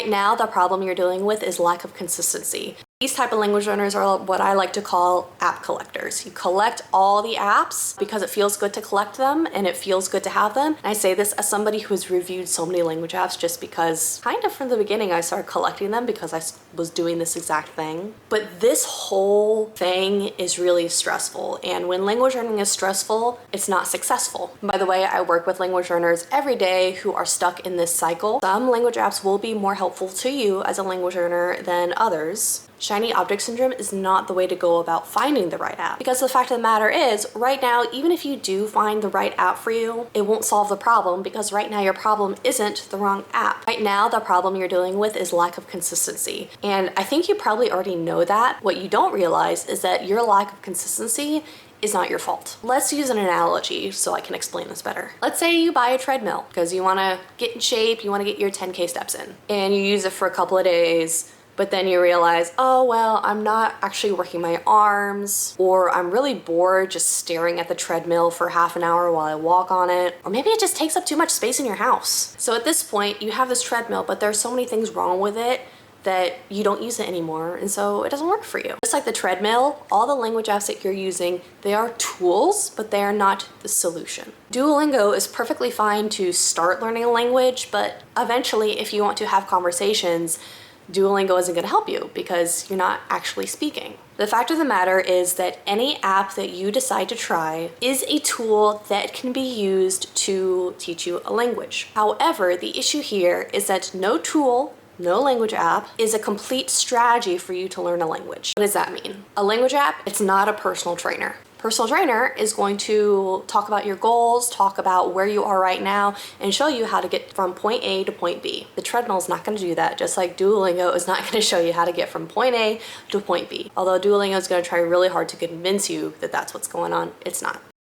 Right now, the problem you're dealing with is lack of consistency. These type of language learners are what I like to call app collectors. You collect all the apps because it feels good to collect them and it feels good to have them. And I say this as somebody who's reviewed so many language apps just because kind of from the beginning I started collecting them because I was doing this exact thing. But this whole thing is really stressful, and when language learning is stressful, it's not successful. By the way, I work with language learners every day who are stuck in this cycle. Some language apps will be more helpful to you as a language learner than others. Shiny object syndrome is not the way to go about finding the right app. Because the fact of the matter is, right now, even if you do find the right app for you, it won't solve the problem because right now your problem isn't the wrong app. Right now, the problem you're dealing with is lack of consistency. And I think you probably already know that. What you don't realize is that your lack of consistency is not your fault. Let's use an analogy so I can explain this better. Let's say you buy a treadmill because you want to get in shape, you want to get your 10K steps in, and you use it for a couple of days. But then you realize, oh, well, I'm not actually working my arms, or I'm really bored just staring at the treadmill for half an hour while I walk on it, or maybe it just takes up too much space in your house. So at this point, you have this treadmill, but there's so many things wrong with it that you don't use it anymore, and so it doesn't work for you. Just like the treadmill, all the language apps that you're using, they are tools, but they are not the solution. Duolingo is perfectly fine to start learning a language, but eventually, if you want to have conversations, Duolingo isn't going to help you because you're not actually speaking. The fact of the matter is that any app that you decide to try is a tool that can be used to teach you a language. However, the issue here is that no tool, no language app is a complete strategy for you to learn a language. What does that mean? A language app, it's not a personal trainer. Personal trainer is going to talk about your goals, talk about where you are right now, and show you how to get from point A to point B. The treadmill is not going to do that, just like Duolingo is not going to show you how to get from point A to point B. Although Duolingo is going to try really hard to convince you that that's what's going on, it's not.